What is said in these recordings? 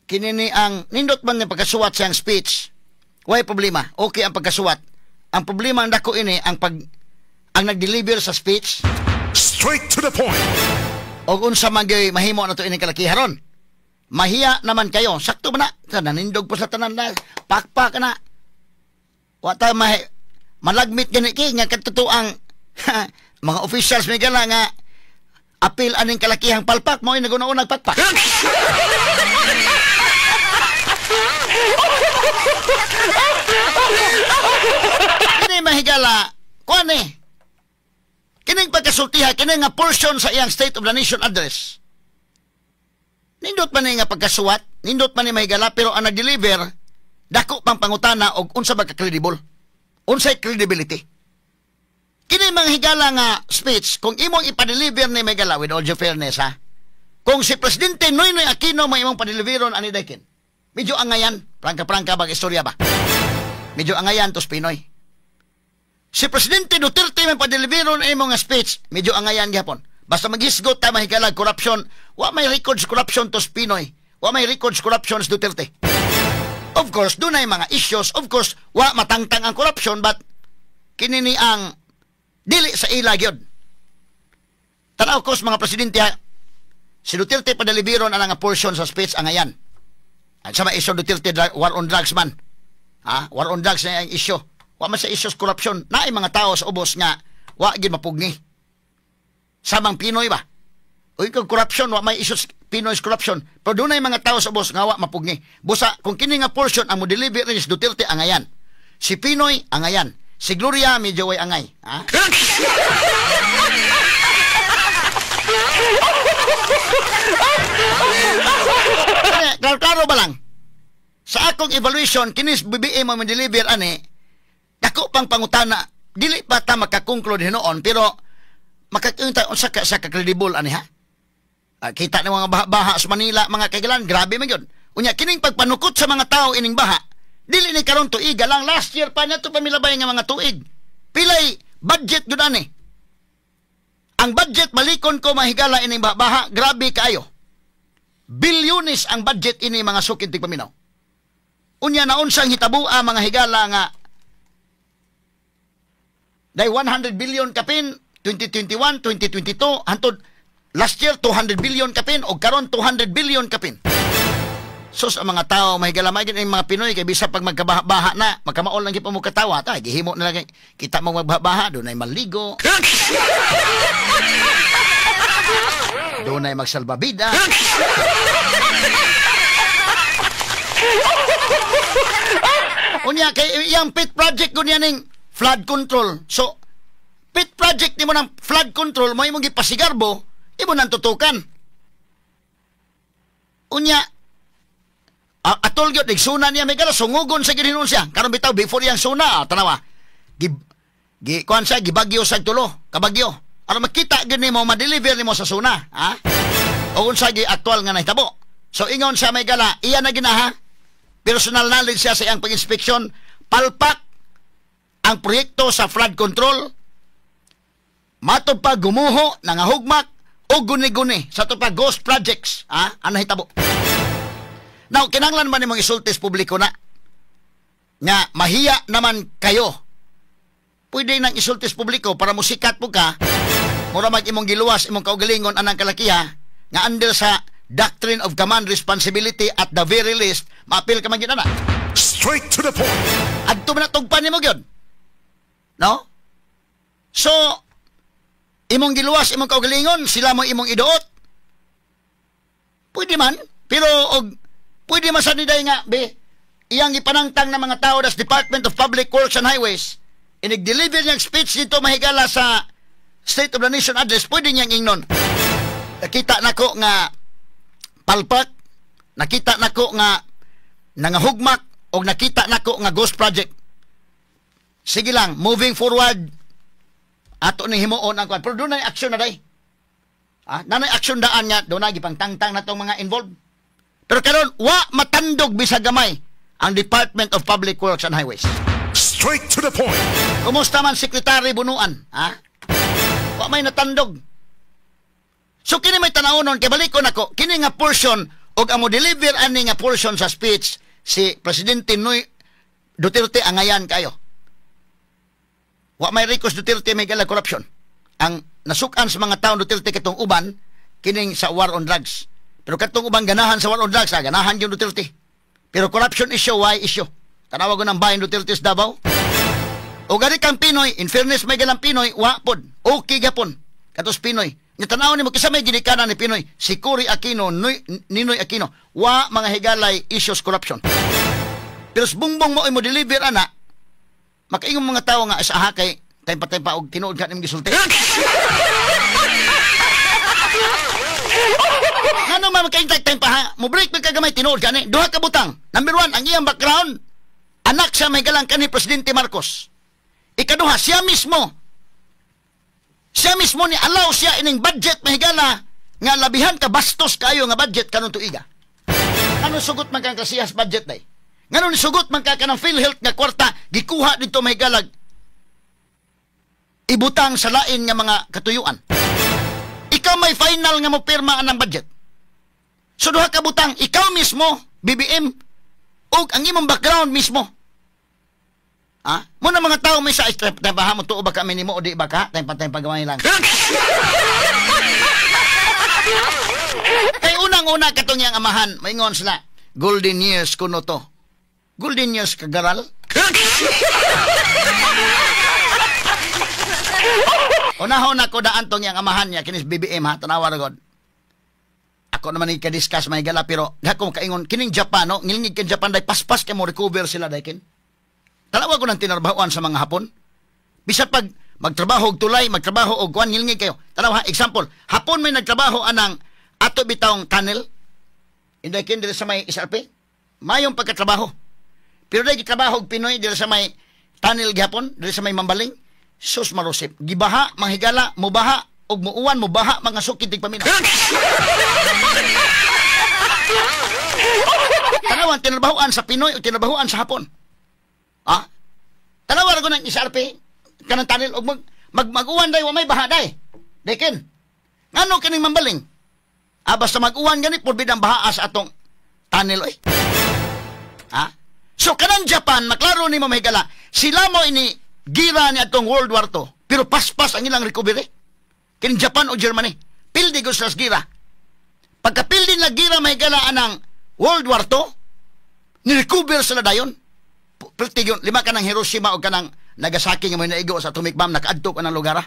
kini ni ang nindot man nga pagkasuwat siyang speech. Way problema. Okay ang pagkasuwat. Ang problema ang dako ini ang nag-deliver sa speech. Straight to the point. O unsa man gyud mahimo na to ini kalakiharon. Mahiya naman kayo. Sakto ba na? Nanindog po sa tanan na. Pakpak na. Wata malagmit gani ki nga katutuang mga officials may gala nga apil aning kalakihang palpak mo ay naguna-unag pakpak. Kini mahigala kuan ni kining pagkasultiha kini nga portion sa iyang State of the Nation address. Nindot man ni nga pagkasuwat, nindot man ni mahigala pero ang nag-deliver dako pang pangutana og unsa ba ka credible? Unsay credibility? Kini mga higala nga speech kung imong ipa-deliver ni mahigala with all due fairness ha. Kung si Presidente Noynoy Aquino may imong pa-deliveron ani daykin. Medyo angayan, prangka-prangka bag istorya ba? Medyo angayan tos Pinoy. Si Presidente Duterte may pa-deliveron imong nga speech, medyo angayan gyapon. Basta maghisgot ta mahigala corruption, wa may records corruption tos Pinoy. Wa may records corruption sa Duterte. Of course, dunay mga issues. Of course, wa matangtang ang corruption but kinini ang dili sa ila gyud. Tanaw ko mga presidente ha, si Duterte pa-deliveron ang nga portion sa speech angayan. At sa mga issue Duterte, war on drugs man. Ha? War on drugs na yung issue. Wa man sa issues corruption. Naay mga tao sa ubos nga, wa gid mapugni. Samang Pinoy ba? O ikaw corruption, wa may issues Pinoy's corruption. Pero doon ay mga tao sa ubos nga wa mapugni. Busa, kung kini nga portion ang mo deliver ni Duterte, angayan. Si Pinoy, angayan. Si Gloria, medyo way angay. Ha? Klaro ba lang? Sa akong evaluation, kinis BBM mo deliver ani, dako pang pangutana, dili pa ta makakonclude hinoon, pero makakunta unsa ka sa credible ani ha? Kita ng mga baha sa Manila, mga kaigalan, grabe man yun. Unya, kining pagpanukot sa mga tao ining baha, dili ni karon tuiga lang, last year pa na ito pamilabay nga mga tuig. Pilay, budget yun ani. Ang budget, malikon ko mahigala ining baha, grabe kaayo. Bilyones ang budget ini mga sukid tigpaminaw. Unya na unsang hitabua mga higala nga day 100 billion kapin 2021, 2022 hantod last year 200 billion kapin o karon 200 billion kapin. Sus ang mga tao mahigala may ang mga Pinoy kay bisa pag magkabaha na magkamaol lang gyud mo katawa ta gihimo na lang kita mo magbaha do nay maligo. Doon ay magsalbabida. Unya, kay yung pit project ko niya ng flood control. So, pit project ni mo ng flood control, mo yung gipasigarbo, di mo nang tutukan. Unya, atol yun, nagsuna niya, may gala, sungugon sa gininon siya. Karon bitaw, before yung suna, tanawa, kuhan siya, gibagyo sa tulo, kabagyo. Para makita gini mo, ma-deliver ni mo sa suna. Ha? O kung sagi aktual nga nahitabo. So, ingon siya may gala, iya na ginaha. Personal knowledge siya sa iyang pag-inspeksyon. Palpak ang proyekto sa flood control. Matod pa gumuho, nangahugmak, o guni-guni sa ito pa ghost projects. Ha? Ang nahitabo. Now, kinanglan man ni mong isultis publiko na nga mahiya naman kayo. Pwede nang isultis publiko para musikat po ka, mura mag-imong giluwas, imong kaugalingon anang kalakiha, nga under sa Doctrine of Command Responsibility at the very least, maapil ka man yun na. Straight to the point. At tumanatugpan niyo mo yun. No? So, imong giluwas, imong kaugalingon, sila mo imong idoot. Pwede man, pero pwede masaniday nga, iyang ipanangtang ng mga tao das Department of Public Works and Highways, inig-deliver niyang speech dito mahigala sa State of the Nation address, pwede niyang ingnon. Nakita nako nga palpak, nakita nako nga nangahugmak, o nakita nako nga ghost project. Sige lang, moving forward, ato ni himuon ang kwan. Pero doon na action na day. Nanay action daan nga, doon na gipangtangtang na itong mga involved. Pero karon wa matandog bisag gamay ang Department of Public Works and Highways. Straight to the point. Kumusta man Secretary Bunuan? Wa may natandog. So kini may tanawonon kay balikon ako, kini nga portion og amo deliver ani nga portion sa speech si Presidente Noy Duterte angayan kayo. Wa may Ricos Duterte may gala corruption. Ang nasukan sa mga taon Duterte katong uban kining sa war on drugs. Pero katong ubang ganahan sa war on drugs, ganahan yung Duterte. Pero corruption issue, why issue? Tanawa ko ng bayan Duterte sa Davao. O gani kang Pinoy, in fairness may galang Pinoy, wapod, okay gapon. Katos Pinoy. Tanawa ni mo, kisa may ginikanan ni Pinoy, si Cory Aquino, Ninoy Aquino, wa mga higalay issues corruption. Pero bungbong mo ay mo deliver ana, makaingong mga tao nga sa hakay, time pa og tinuod ka nimong gisulti. Ano man makaintay time pa ha? Mo break magkagamay tinuod ka ni. Duha ka butang. Number 1, ang iyang background, anak sa may galang kanhi Presidente Marcos. Ikaduha, siya mismo ni allow siya ining budget mahigala nga labihan ka bastos kayo nga budget kanong tuiga. Ano sugot man kang kasiyas budget day? Ngano ni sugot man ka kanang PhilHealth nga kwarta gikuha dito mahigalag ibutang sa lain nga mga katuyuan. Ikaw may final nga mo pirma anang budget. So duha ka butang, ikaw mismo BBM ug ang imong background mismo. Muna mga tao may sa tampahan mo tuo ba kami ni mo o di ba ka? Tampang pagawin lang. Kay unang-una katong yang amahan, maingon sila, golden years kuno to. Golden years kagaral? Una-una ko daan tong yang amahan niya, kinis BBM ha, tanawa ragod. Ako naman i-discuss may gala, pero dako kaingon, kining Japan, no? Ngilingig kin Japan, day paspas kay mo recover sila, day kin. Tanawa ko ng tinarbahoan sa mga Hapon. Bisat pag magtrabaho og tulay, magtrabaho og kuan ngilngig kayo. Tanawa, example, Hapon may nagtrabaho anang ato bitawng tunnel. Inday kin diri sa may SRP. Mayong pagkatrabaho. Pero dahil trabaho og Pinoy diri sa may tunnel gihapon, diri sa may Mambaling, sus marusip. Gibaha, manghigala, mubaha, og muuwan, mubaha, mga sukit tig paminaw. Tanawa, tinarbahoan sa Pinoy o tinarbahoan sa Hapon. Tanawa ko ng SRP kanang tunnel og mag-uwan day wa may baha day. Dekin. Ngano kining Mambaling? Basta mag-uwan gani purbid ang baha sa atong tunnel oy. So kanang Japan maklaro ni mo mahigala. Sila mo ini gira ni atong World War II. Pero paspas ang ilang recovery. Kining Japan o Germany. Pildi ko sa gira. Pagka pildi na gira mahigala anang World War II, ni-recover sila dayon. Pertigyon, 5 ka ng Hiroshima o ka ng Nagasaki nga may naigo sa atomic bomb, nakaadto ka ng lugar ha.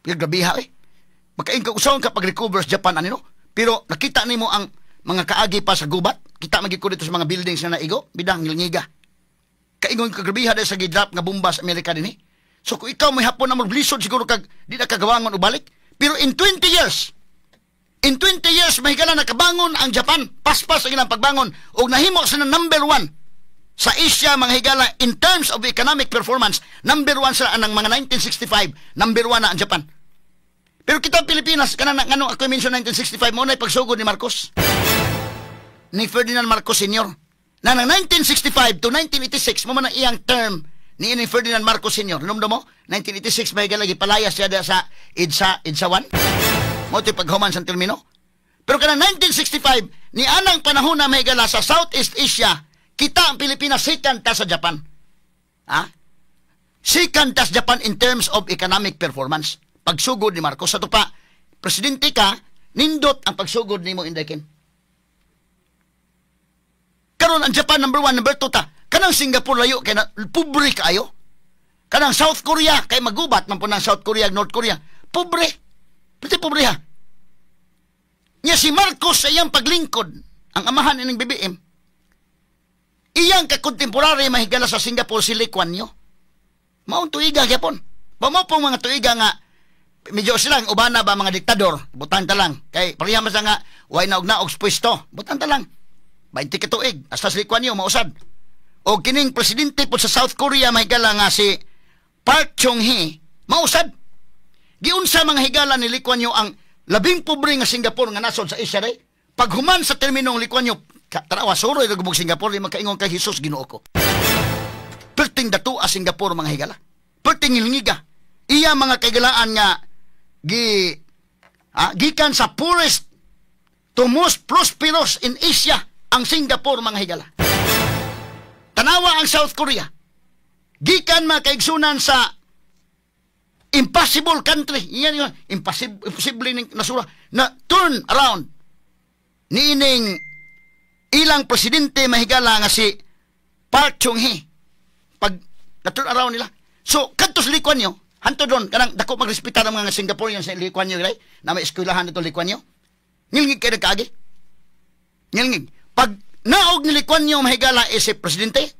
Pero grabiha eh. Makain ka usawan ka pag-recover sa Japan anino. Pero nakita ni mo ang mga kaagi pa sa gubat. Kita magigko dito sa mga buildings na naigo. Bidang ngilngiga. Kaingon ka grabiha dahil sa gidrop nga bomba sa Amerika din eh. So kung ikaw may Hapon na maglisod siguro kag di na kagawangon o balik. Pero in 20 years mahigala nakabangon ang Japan. Paspas ang ilang pagbangon. O nahimo sa number 1 sa Asia, mga higala, in terms of economic performance, number 1 sa anang mga 1965, number 1 na ang Japan. Pero kita Pilipinas, kanang ako mention 1965, muna pagsugod ni Marcos. Ni Ferdinand Marcos Sr. Na ng 1965 to 1986, mo man ang iyang term ni Ferdinand Marcos Sr. Numdo mo? 1986, may higala, gipalayas siya sa EDSA 1. Mo ito paghuman sa termino. Pero kanang 1965, ni anang panahon na may higala sa Southeast Asia, kita ang Pilipinas second ta sa Japan. Second ta sa Japan in terms of economic performance. Pagsugod ni Marcos. Sa pa, presidente ka, nindot ang pagsugod ni mo indekin. Karon ang Japan number 1, number 2 ta. Kanang Singapore layo, kaya pobre kayo. Kanang South Korea, kay magubat man po ng South Korea, North Korea. Pobre. Pati pobre ha. Nya si Marcos sa iyang paglingkod, ang amahan ng BBM, iyang kakontemporary mahigala sa Singapore si Lee Kuan Yew. Maong tuiga gyapon. Mo pong mga tuiga nga medyo silang ubana ba mga diktador, butang ta lang. Kay pareha man nga way na og naog pwesto, butang ta lang. 20 ka tuig hasta si Lee Kuan Yew mausad. O kining presidente po sa South Korea mahigala nga si Park Chung-hee mausad. Giunsa mga higala ni Lee Kuan Yew ang labing pobre nga Singapore nga nasod sa Asia day. Paghuman sa terminong Lee Kuan Yew, tarawa, suroy na gubog Singapore, di makaingon kay Jesus, Ginoo ko. Perting datu a Singapore, mga higala. Perting ilngiga. Iya mga kaigalaan nga, gikan sa poorest to most prosperous in Asia ang Singapore, mga higala. Tanawa ang South Korea. Gikan makaigsunan sa impossible country. Yan yun. Impossible ning nasura. Na turn around. Niining ilang presidente mahigala nga si Park Chung-hee. Pag na-turn around nila. So, kantos Lee Kuan Yew, hanto doon, kanang dako magrespetar ang mga Singaporean sa Lee Kuan Yew, na may eskwelahan ito Lee Kuan Yew. Ngilngig kayo nagkaagi. Ngilngig. Pag naog ni Lee Kuan Yew mahigala si presidente,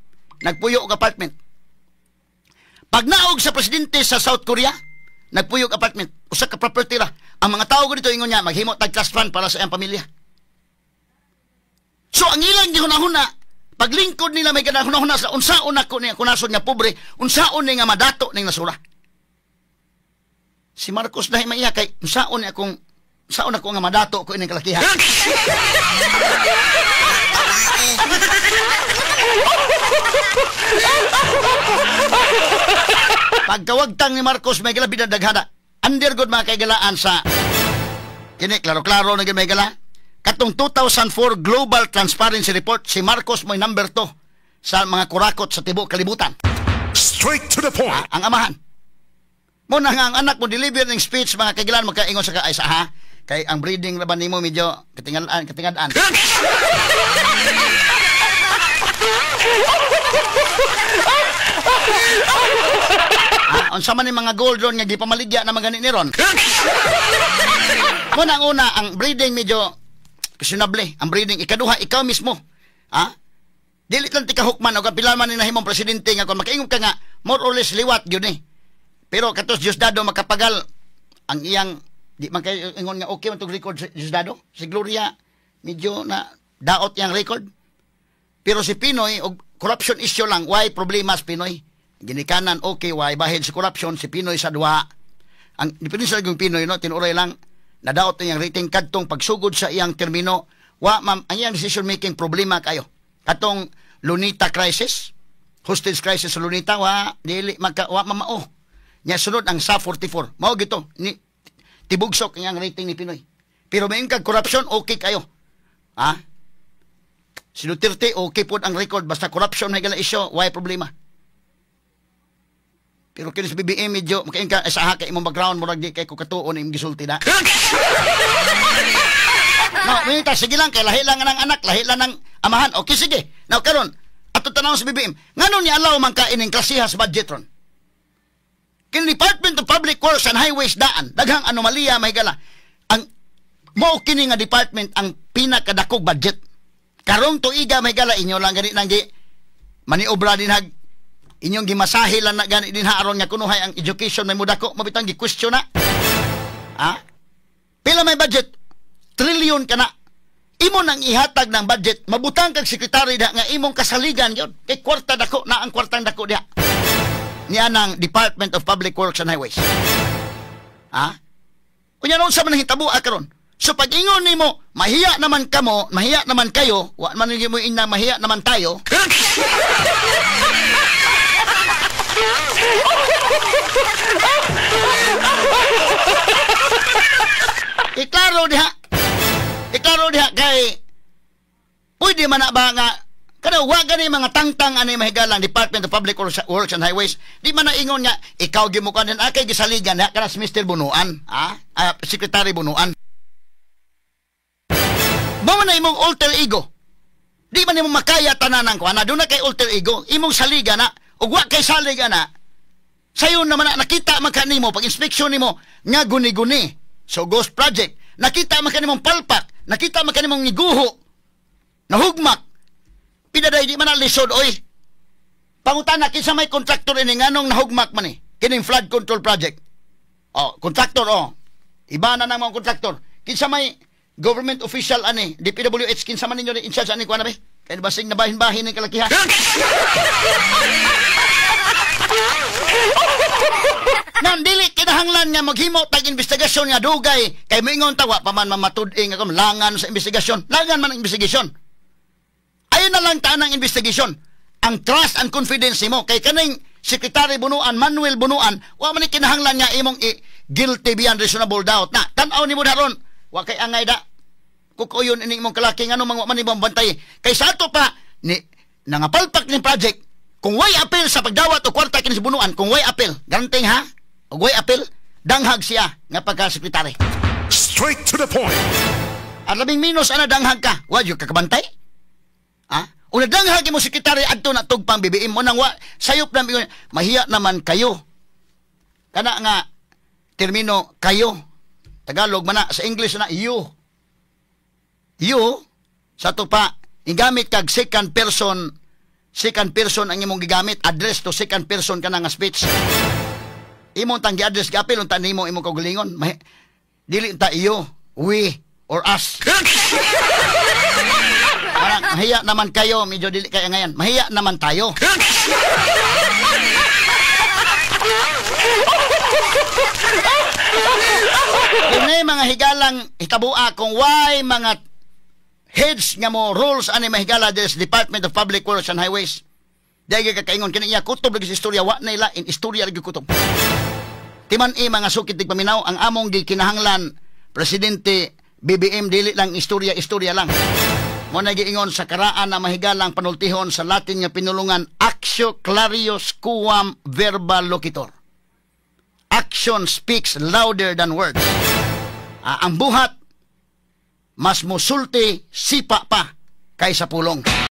nagpuyo og apartment. Pag naog sa presidente sa South Korea, nagpuyo og apartment. Usa ka property ra. Ang mga tao ko dito ingon niya, maghimo tag trust fund para sa iyang pamilya. So, ang ilang gihunahuna, paglingkod nila may ganahunahuna sa unsaon ako niya kunasod nga pobre, unsaon ni nga madato ning nasura. Si Marcos dahil maiya kay unsaon ni akong unsaon ako nga madato ko ining kalakihan. Pagkawagtang ni Marcos may gala binadaghada. Undergod mga kaigalaan sa kini klaro-klaro na may gala. Katong 2004 Global Transparency Report, si Marcos mo'y number 2 sa mga kurakot sa tibok kalibutan. Straight to the point. Ang amahan. Muna nga ang anak mo deliver ng speech, mga kaigalaan magkaingon sa kaaysa, ha? Kay ang breeding laban nimo medyo katingadaan. Unsa man ni mga gold ron nga gipamaligya na magani ni ron. Muna ang una, ang breeding medyo questionable. Ang breeding, ikaduha, ikaw mismo. Ha? Dili lang tika hukman o kapila man ni nahimong presidente nga kung makaingog ka nga, more or less liwat yun eh. Pero katos Diosdado makapagal ang iyang, di man kayo ingon nga okay man itong record sa Diosdado. Si Gloria, medyo na daot yang record. Pero si Pinoy, og corruption issue lang, why problema sa Pinoy? Ginikanan, okay, why bahid sa corruption, si Pinoy sa dua. Ang depensa yung Pinoy, no, tinuray lang, nadaot na yung rating kadtong pagsugod sa iyang termino, ang iyang decision making problema kayo. Katong Lunita crisis, hostage crisis sa Lunita, dili mamao. Nya sunod ang SA 44. Mao gito, tibugsok ang rating ni Pinoy. Pero may kag corruption, okay kayo. Ha? Si Duterte, okay po ang record, basta corruption na gala isyo, why problema? Pero kini sa BBM medyo makain ka sa haka imong background murag di kay ko katuon imong gisulti na. No, minta sige lang kay lahi lang ng anak, lahi lang ng amahan. Okay sige. Now karon ato tanaw sa BBM. Ngano ni allow man ka ining klasiha sa budget ron? Kini Department of Public Works and Highways daan daghang anomalya mahigala. Ang mao kini nga department ang pinakadakog budget. Karong tuiga mahigala inyo lang gani nang gi maniobra din hag inyong gimasahe lang na gani din haaron nga kunuhay ang education may mudako mabitang gi-question na. Ha? Pila may budget? Trillion ka na. Imo nang ihatag ng budget, mabutang kag sekretary da nga imong kasaligan yon. Kay kwarta dako na ang kwartang dako diha. Niya ng Department of Public Works and Highways. Ha? Kunya noon sa man hitabo karon. So pag ingon nimo, mahiya naman kamo, mahiya naman kayo, wa man mo ina mahiya naman tayo. Iklaro diha kay pwede man na ba nga kada wagan ni mga tangtang ani mahigalang Department of Public Works and Highways di man na ingon nga ikaw gimukan din akay gisaligan na kana si Mr. Bunuan Secretary Bunuan mo na imong alter ego di man imong makaya tanan ko ana do na kay alter ego imong saligan na ug wa kay saligan na sayon naman na nakita man kanimo pag inspeksyon nimo nga guni-guni so ghost project nakita man kanimong palpak nakita man kanimong niguho nahugmak pidaday di man na lisod oy pangutana kinsa may contractor ini nganong nahugmak man ni kining flood control project contractor iba na nang mga contractor kinsa may government official ani DPWH kinsa man ninyo in charge ani ko na be kay basing nabahin-bahin ng kalakihan. Nandili kinahanglan nga maghimo tag investigasyon nga dugay kay moingon tawa pa man mamatud-ing nga langan sa investigasyon. Langan man ang investigasyon. Ayon na lang tanang investigasyon. Ang trust and confidence mo kay kaning Secretary Bunuan, Manuel Bunuan, wa man kinahanglan nga imong guilty beyond reasonable doubt na. Tan-aw nimo daron, wa kay angay da. kukuyon ini imong kalaki ngano mga man imong bantay. Kay sa ato pa ni nangapalpak ning project kung way apil sa pagdawat o kwarta kini sa bunuan, kung way apil, garanting ha? Og way apil, danghag siya nga pagka-sekretary. Straight to the point. At labing minus ana danghag ka. Wa jud ka kabantay? Ha? Una danghag mo sekretary adto na tugpang BBM mo nang wa sayop na mahiya naman kayo. Kana nga termino kayo. Tagalog man na, sa English na you. You sa to pa igamit kag second person ang imong gigamit, address to second person kana nga speech. Imong tang gi-address gapil unta nimo imong kaugalingon. Dili ta iyo, we or us. Parang mahiya naman kayo, medyo dili kaya ngayon. Mahiya naman tayo. Kung mga higalang hitabua, kung why mga heads nga mo rules ani mahigala des Department of Public Works and Highways. Dahil kakaingon kaniya kutob lagi sa istorya, wa na ila in istorya lagi kutob. Timan mga sukit tig paminaw ang among gikinahanglan Presidente BBM dili lang istorya lang. Mo nagiingon sa karaan na mahigalang panultihon sa Latin nga pinulungan actio clarius quam verba loquitur. Action speaks louder than words. Ang buhat mas musulti sipa pa kaysa pulong.